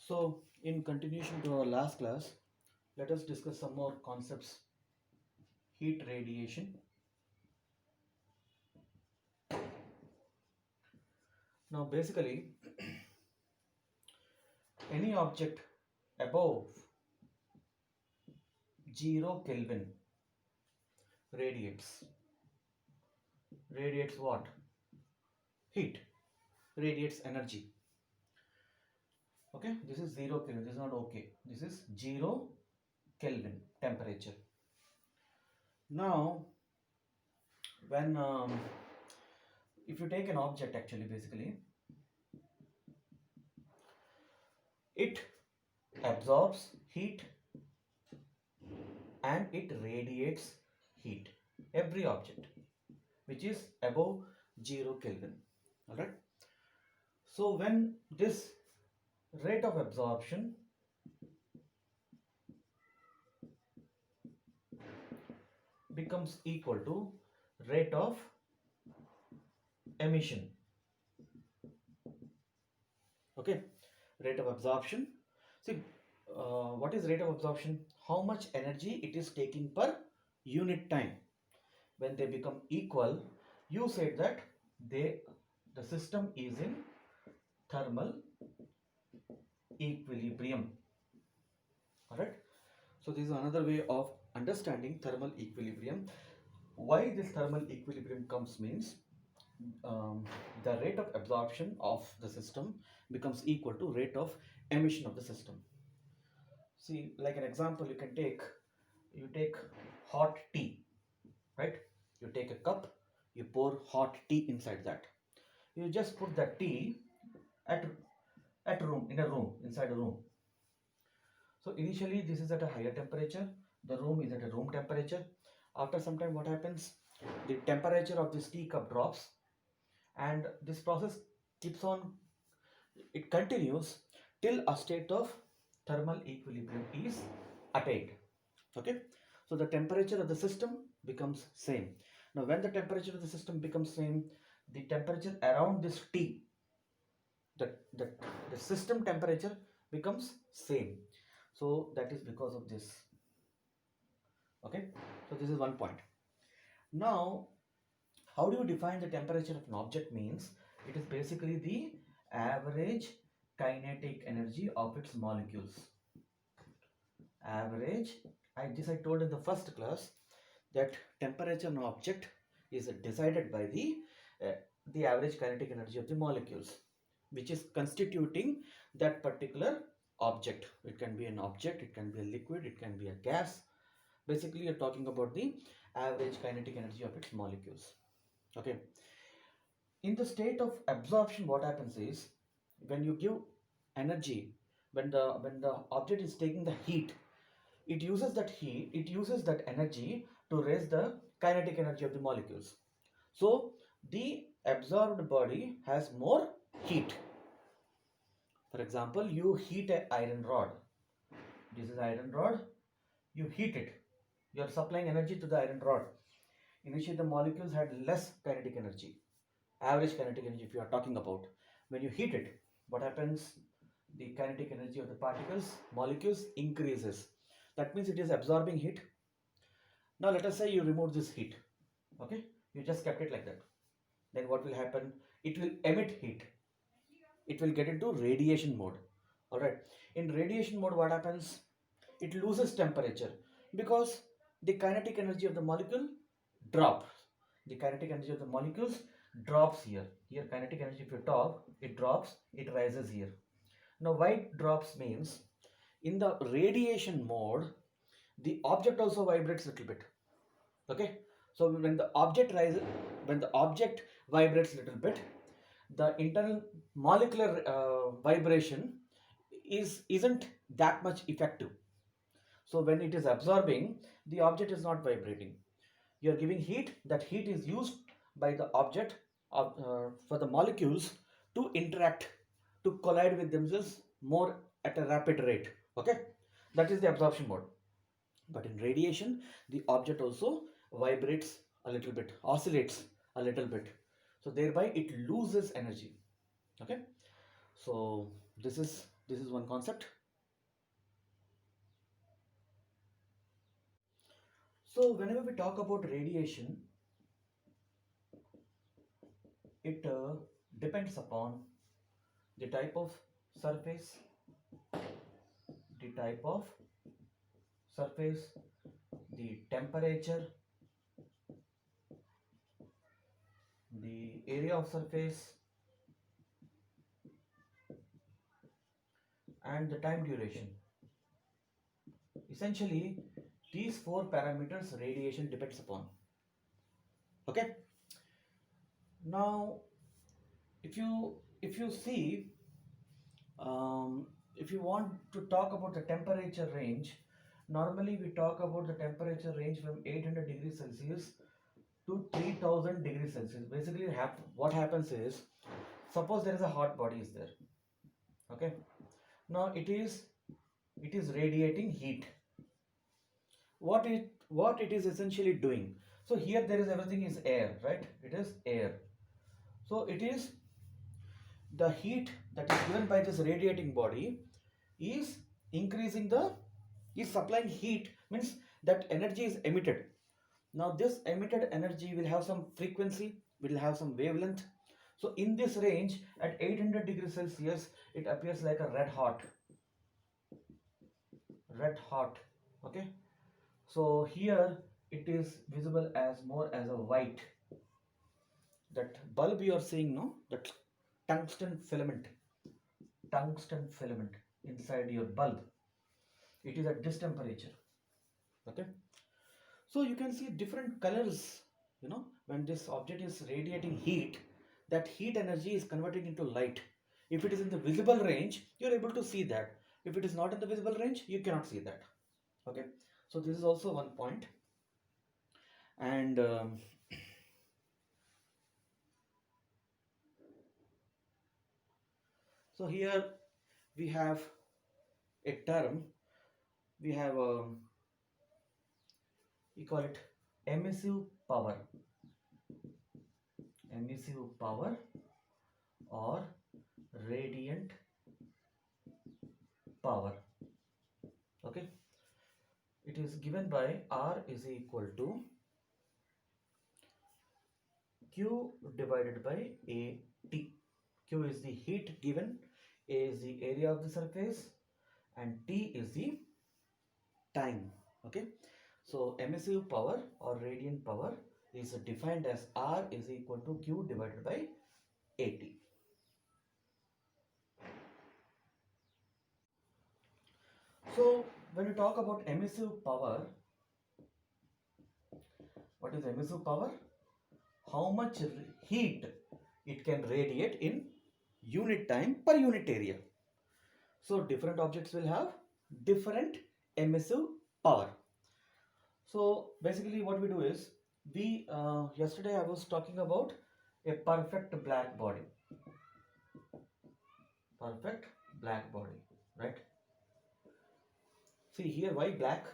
So, in continuation to our last class, let us discuss some more concepts. Heat radiation. Now, basically, any object above 0 Kelvin radiates. Radiates what? Heat. Radiates energy. Okay, this is 0 Kelvin. This is not okay. This is 0 Kelvin temperature. Now, when if you take an object, actually, basically, it absorbs heat and it radiates heat. Every object which is above 0 Kelvin. Alright. So when this rate of absorption becomes equal to rate of emission. Okay, rate of absorption. See, what is rate of absorption? How much energy it is taking per unit time. When they become equal, you said that the system is in thermal equilibrium. Alright. So this is another way of understanding thermal equilibrium. Why this thermal equilibrium comes means the rate of absorption of the system becomes equal to rate of emission of the system. See, like an example, you take hot tea, right? You take a cup, you pour hot tea inside that. You just put that tea at inside a room. So initially this is at a higher temperature, the room is at a room temperature. After some time what happens? The temperature of this tea cup drops and this process keeps on, it continues till a state of thermal equilibrium is attained. Okay, so the temperature of the system becomes same. Now when the temperature of the system becomes same, the temperature around this tea, the system temperature becomes same. So that is because of this. Okay, so this is one point. Now, how do you define the temperature of an object? Means it is basically the average kinetic energy of its molecules. Average, I told in the first class that temperature of an object is decided by the average kinetic energy of the molecules, which is constituting that particular object. It can be an object, it can be a liquid, it can be a gas. Basically, you're talking about the average kinetic energy of its molecules. Okay. In the state of absorption, what happens is when you give energy, when the object is taking the heat, it uses that energy to raise the kinetic energy of the molecules. So the absorbed body has more heat. For example, you heat an iron rod. This is iron rod. You heat it. You are supplying energy to the iron rod. Initially, the molecules had less kinetic energy. Average kinetic energy, if you are talking about. When you heat it, what happens? The kinetic energy of the molecules increases. That means it is absorbing heat. Now let us say you remove this heat. Okay, you just kept it like that. Then what will happen? It will emit heat. It will get into radiation mode. Alright, in radiation mode what happens? It loses temperature because the kinetic energy of the molecule drops. The kinetic energy of the molecules drops here. Here kinetic energy, if you talk, it drops, it rises here. Now why it drops means in the radiation mode, the object also vibrates a little bit. Okay, so when the object vibrates a little bit, the internal molecular vibration isn't that much effective. So when it is absorbing, the object is not vibrating. You are giving heat. That heat is used by the object for the molecules to interact, to collide with themselves more at a rapid rate. Okay, that is the absorption mode. But in radiation, the object also vibrates a little bit, oscillates a little bit. So thereby it loses energy. Okay, so this is This is one concept. So whenever we talk about radiation, it depends upon the type of surface, the type of surface, the temperature, the area of surface, and the time duration. Essentially, these four parameters radiation depends upon. Okay. Now, if you see, if you want to talk about the temperature range, normally we talk about the temperature range from 800 degrees Celsius to 3000 degrees Celsius. Basically, what happens is, suppose there is a hot body is there. Okay. Now it is radiating heat. What it is essentially doing. So here there is everything is air, right? It is air. So it is the heat that is given by this radiating body is increasing the is supplying heat, means that energy is emitted. Now this emitted energy will have some frequency, will have some wavelength. So in this range at 800 degrees Celsius it appears like a red hot. Okay. So here it is visible as more as a white. That bulb you are seeing, no, that tungsten filament inside your bulb, it is at this temperature. Okay. So you can see different colors, when this object is radiating heat, that heat energy is converting into light. If it is in the visible range, you're able to see that. If it is not in the visible range, you cannot see that. Okay. So this is also one point. And so here we have a term, we have we call it emissive power, or radiant power. Okay. It is given by R is equal to Q divided by AT. Q is the heat given, A is the area of the surface, and T is the time. Okay. So emissive power or radiant power is defined as R is equal to Q divided by AT. So when you talk about emissive power, what is emissive power? How much heat it can radiate in unit time per unit area. So different objects will have different emissive power. So basically what we do is, we yesterday I was talking about a perfect black body, right? See here, why black?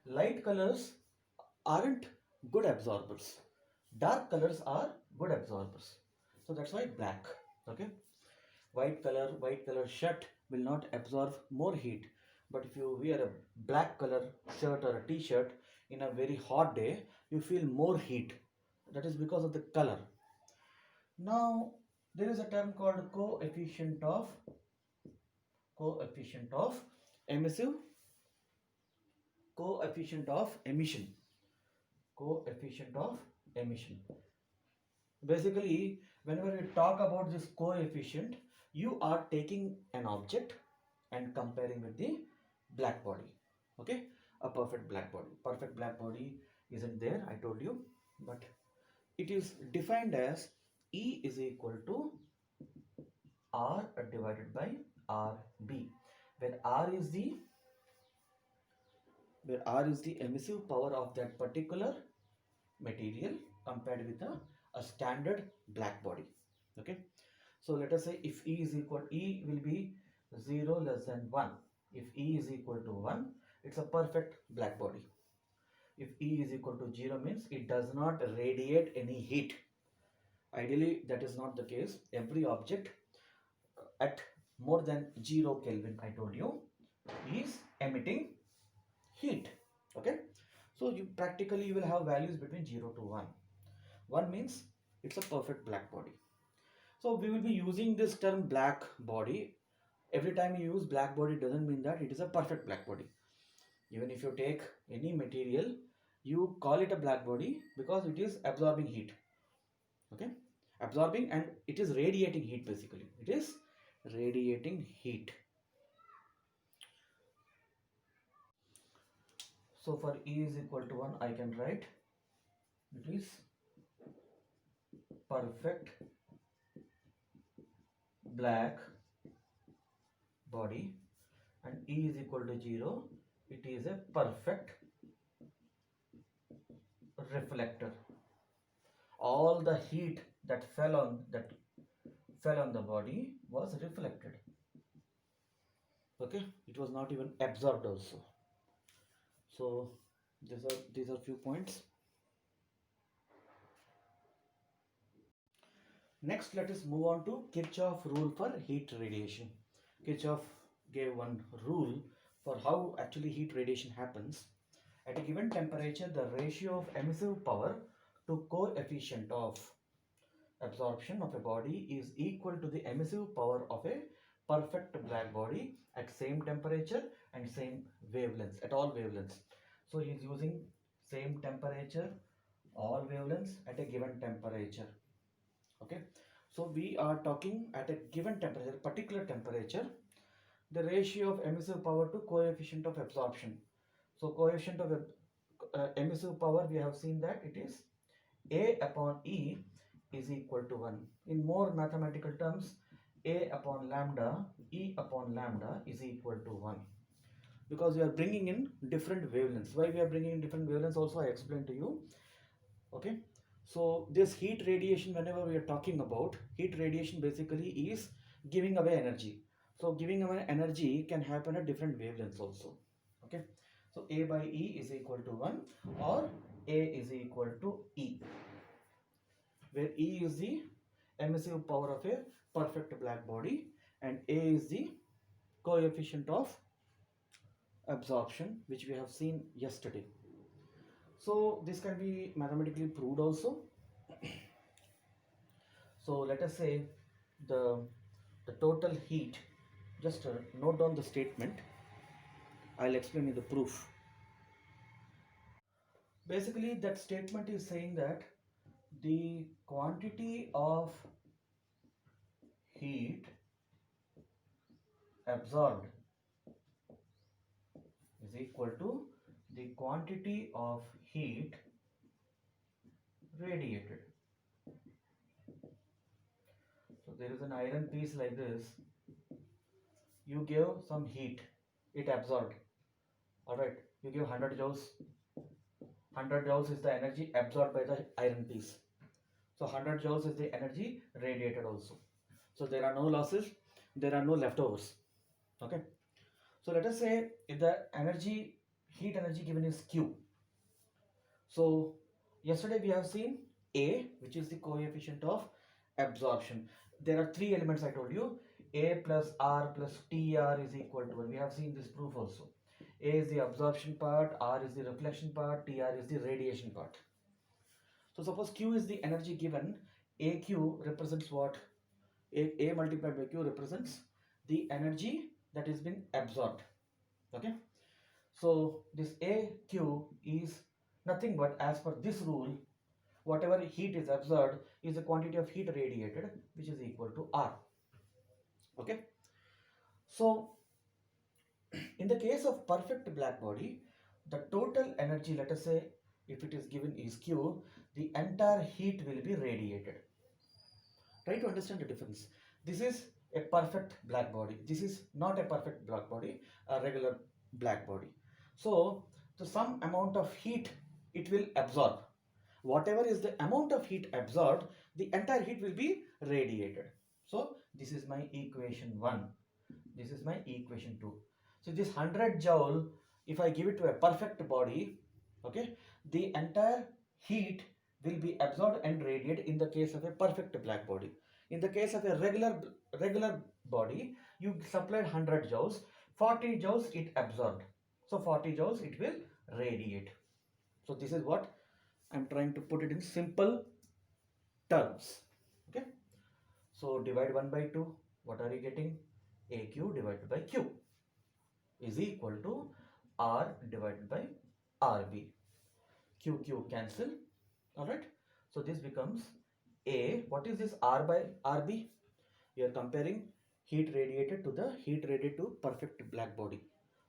Light colors aren't good absorbers, dark colors are good absorbers, so that's why black. Okay. White color shirt will not absorb more heat, but if you wear a black color shirt or a t-shirt in a very hot day, you feel more heat. That is because of the color. Now there is a term called coefficient of emissive coefficient of emission. Basically, whenever you talk about this coefficient, you are taking an object and comparing with the black body. Okay. A perfect black body isn't there, I told you, but it is defined as E is equal to R divided by RB, where R is the emissive power of that particular material compared with a standard black body. Okay. So let us say if E will be 0 less than 1. If E is equal to 1, it's a perfect black body. If E is equal to 0 means it does not radiate any heat. Ideally that is not the case. Every object at more than 0 Kelvin, I told you, is emitting heat. Okay, so you practically you will have values between 0 to 1. 1 means it's a perfect black body. So we will be using this term black body. Every time you use black body doesn't mean that it is a perfect black body. Even if you take any material, you call it a black body because it is absorbing heat. Okay, absorbing, and it is radiating heat. Basically it is radiating heat. So for E is equal to 1, I can write it is perfect black body, and E is equal to 0, it is a perfect reflector. All the heat that fell on the body was reflected. Okay, it was not even absorbed also. So these are few points. Next, let us move on to Kirchhoff rule for heat radiation. Kirchhoff gave one rule for how actually heat radiation happens. At a given temperature, the ratio of emissive power to coefficient of absorption of a body is equal to the emissive power of a perfect black body at same temperature and same wavelengths, at all wavelengths. So he is using same temperature, all wavelengths at a given temperature. Okay, so we are talking at a given temperature, particular temperature, the ratio of emissive power to coefficient of absorption. So coefficient of emissive power, we have seen that it is A upon E is equal to 1. In more mathematical terms, A upon lambda, E upon lambda is equal to 1. Because we are bringing in different wavelengths. Why we are bringing in different wavelengths also I explained to you. Okay, so this heat radiation, whenever we are talking about heat radiation, basically is giving away energy. So giving away energy can happen at different wavelengths also. Okay, so A by E is equal to 1, or A is equal to E, where E is the emissive power of a perfect black body and A is the coefficient of absorption, which we have seen yesterday. So this can be mathematically proved also. So let us say the total heat, just note down the statement, I'll explain you the proof. Basically that statement is saying that the quantity of heat absorbed is equal to the quantity of heat radiated. So there is an iron piece like this, you give some heat, it absorbed. Alright, you give 100 joules. 100 joules is the energy absorbed by the iron piece. So 100 joules is the energy radiated also. So there are no losses, there are no leftovers. Okay, so let us say if the heat energy given is Q. So yesterday we have seen A, which is the coefficient of absorption. There are three elements I told you. A plus R plus TR is equal to 1. We have seen this proof also. A is the absorption part, R is the reflection part, TR is the radiation part. So suppose Q is the energy given, AQ represents what? A multiplied by Q represents the energy that has been absorbed. Okay, so this AQ is nothing but, as per this rule, whatever heat is absorbed is the quantity of heat radiated, which is equal to R. Okay, so in the case of perfect black body, the total energy, let us say if it is given is Q, the entire heat will be radiated. Try to understand the difference. This is a perfect black body. This is not a perfect black body, a regular black body. So some amount of heat it will absorb. Whatever is the amount of heat absorbed, the entire heat will be radiated. So this is my equation 1. This is my equation 2. So this 100 joule, if I give it to a perfect body, okay, the entire heat will be absorbed and radiated in the case of a perfect black body. In the case of a regular body, you supplied 100 joules, 40 joules it absorbed. So 40 joules it will radiate. So this is what I'm trying to put it in simple terms. Okay. So divide 1 by 2. What are you getting? AQ divided by Q is equal to R divided by RB. QQ cancel. Alright. So this becomes A. What is this R by RB? You are comparing heat radiated to the heat radiated to perfect black body.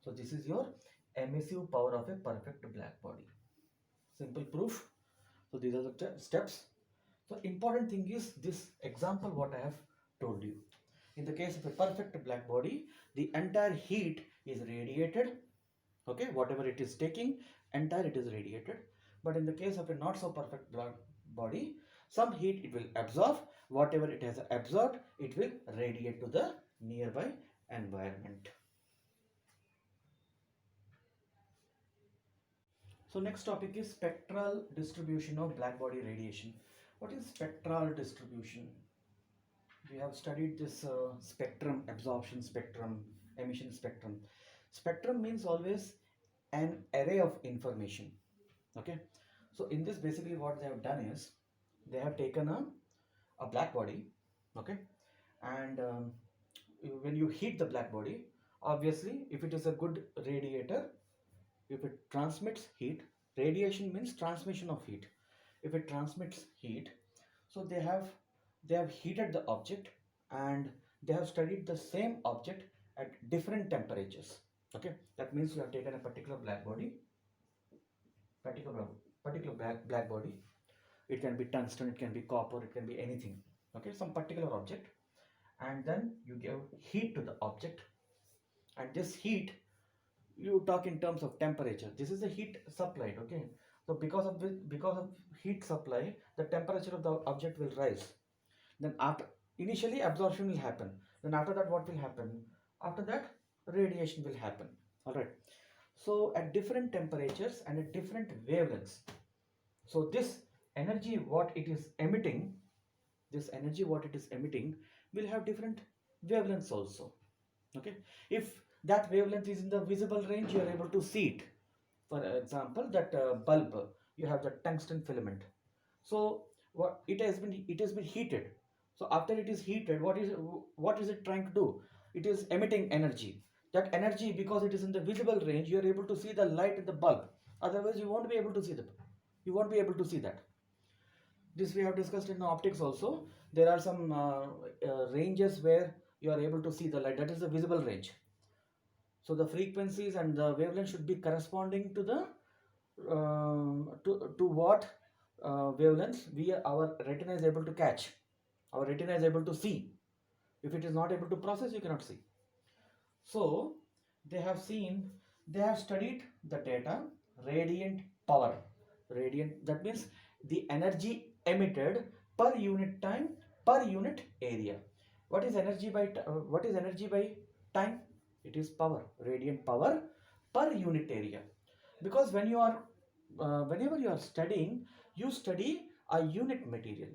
So this is your emissive power of a perfect black body. Simple proof. So these are the steps. So important thing is this example what I have told you. In the case of a perfect black body, the entire heat is radiated. Okay, whatever it is taking, entire it is radiated. But in the case of a not so perfect black body, some heat it will absorb. Whatever it has absorbed, it will radiate to the nearby environment. So next topic is spectral distribution of black body radiation. What is spectral distribution? We have studied this spectrum, absorption spectrum, emission spectrum. Spectrum means always an array of information. Okay, so in this basically what they have done is they have taken a black body. Okay, and when you heat the black body, obviously if it is a good radiator, if it transmits heat, radiation means transmission of heat. If it transmits heat, so they have heated the object and they have studied the same object at different temperatures. Okay, that means you have taken a particular black body, particular black body. It can be tungsten, it can be copper, it can be anything. Okay, some particular object, and then you give heat to the object, and this heat you talk in terms of temperature. This is the heat supplied. Okay, so because of heat supply, the temperature of the object will rise. Then after initially absorption will happen. Then after that what will happen? After that radiation will happen. All right. So at different temperatures and at different wavelengths. So this energy what it is emitting, will have different wavelengths also. Okay. If that wavelength is in the visible range, you are able to see it. For example, that bulb, you have the tungsten filament. So what it has been heated. So after it is heated, what is it trying to do? It is emitting energy. That energy, because it is in the visible range, you are able to see the light in the bulb. Otherwise, you won't be able to see that. This we have discussed in optics also. There are some ranges where you are able to see the light. That is the visible range. So the frequencies and the wavelength should be corresponding to the to what wavelengths our retina is able to catch. Our retina is able to see. If it is not able to process, you cannot see. So they have studied the data, radiant power. Radiant, that means the energy emitted per unit time, per unit area. What is energy by time? It is power, radiant power per unit area. Because whenever you are studying, you study a unit material.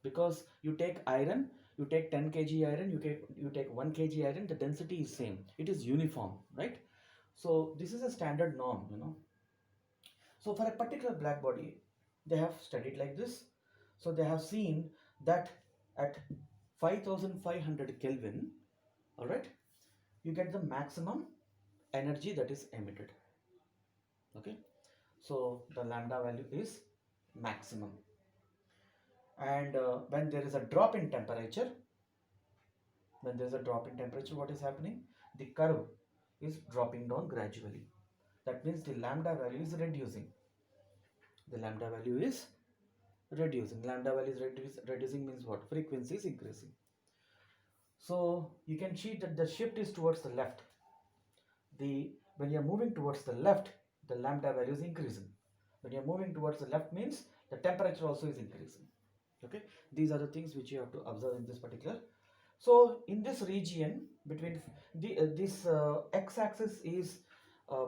Because you take iron, you take 10 kg iron, you take 1 kg iron, the density is same, it is uniform, right? So this is a standard norm. So for a particular black body, they have studied like this. So they have seen that at 5500 Kelvin, all right, you get the maximum energy that is emitted. Okay, so the lambda value is maximum. And when there is a drop in temperature, what is happening? The curve is dropping down gradually. That means the lambda value is reducing. Lambda value is reducing means what? Frequency is increasing. So you can see that the shift is towards the left. When you are moving towards the left, the lambda value is increasing. When you are moving towards the left means the temperature also is increasing. Okay, these are the things which you have to observe in this particular. So in this region between this x-axis is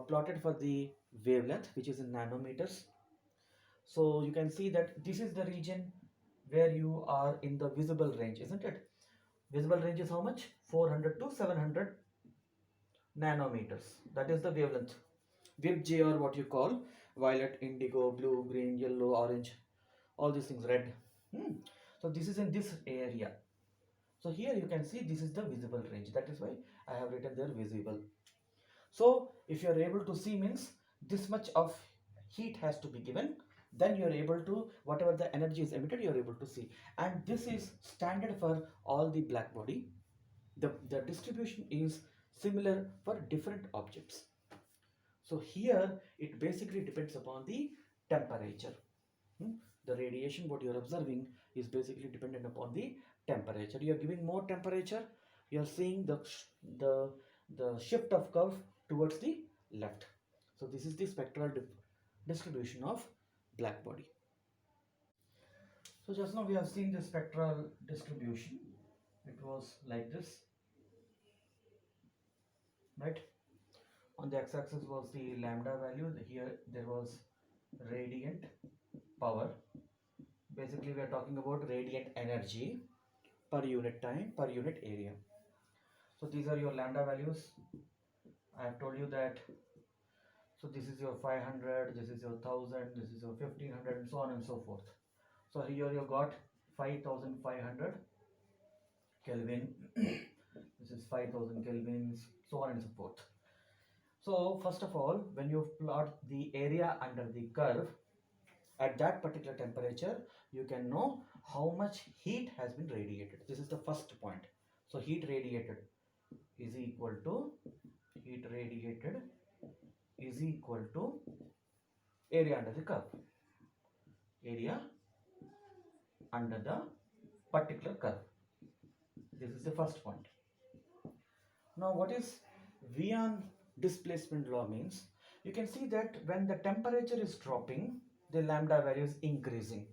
plotted for the wavelength, which is in nanometers. So you can see that this is the region where you are in the visible range, isn't it? Visible range is how much? 400 to 700 nanometers. That is the wavelength. VIBJ, or what you call violet, indigo, blue, green, yellow, orange, all these things, red. So this is in this area. So here you can see this is the visible range. That is why I have written there visible. So if you are able to see, means this much of heat has to be given, then you are able to, whatever the energy is emitted, you are able to see. And this is standard for all the black body. The distribution is similar for different objects. So here it basically depends upon the temperature. The radiation what you are observing is basically dependent upon the temperature. You are giving more temperature, you are seeing the shift of curve towards the left. So this is the spectral distribution of black body. So just now we have seen the spectral distribution. It was like this, right? On the x-axis was the lambda value. Here there was radiant power. Basically we are talking about radiant energy per unit time, per unit area. So these are your lambda values. I have told you that. So this is your 500, this is your 1000, this is your 1500, and so on and so forth. So here you got 5500 Kelvin. This is 5000 kelvins, so on and so forth. So first of all, when you plot the area under the curve at that particular temperature, you can know how much heat has been radiated. This is the first point. So heat radiated is equal to area under the curve, area under the particular curve. This is the first point. Now what is Wian displacement law means? You can see that when the temperature is dropping, the lambda value is increasing,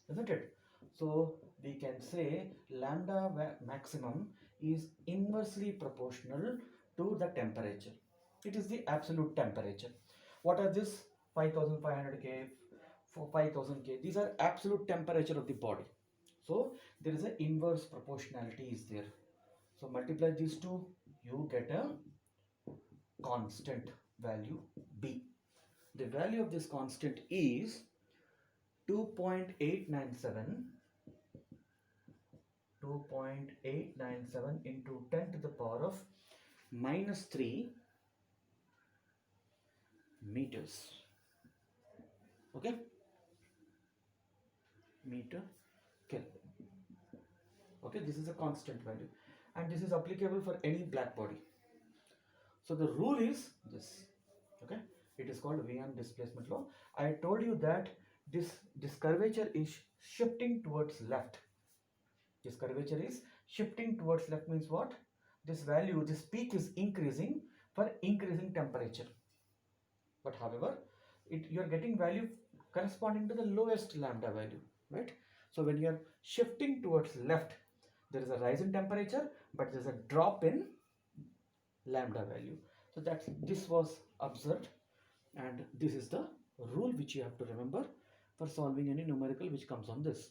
isn't it? So we can say lambda maximum is inversely proportional to the temperature. It is the absolute temperature. What are this 5500 K, 5000 K? These are absolute temperature of the body. So there is an inverse proportionality is there. So multiply these two, you get a constant value B. The value of this constant is 2.897 into 10 to the power of -3 meters. Okay, meter Kelvin. Okay, this is a constant value, and this is applicable for any black body. So the rule is this. Okay, it is called Wian displacement law. I told you that this curvature is shifting towards left. This curvature is shifting towards left means what? This value, this peak is increasing for increasing temperature. But however, you are getting value corresponding to the lowest lambda value, right? So when you are shifting towards left, there is a rise in temperature, but there is a drop in lambda value. So this was observed, and this is the rule which you have to remember for solving any numerical which comes on this.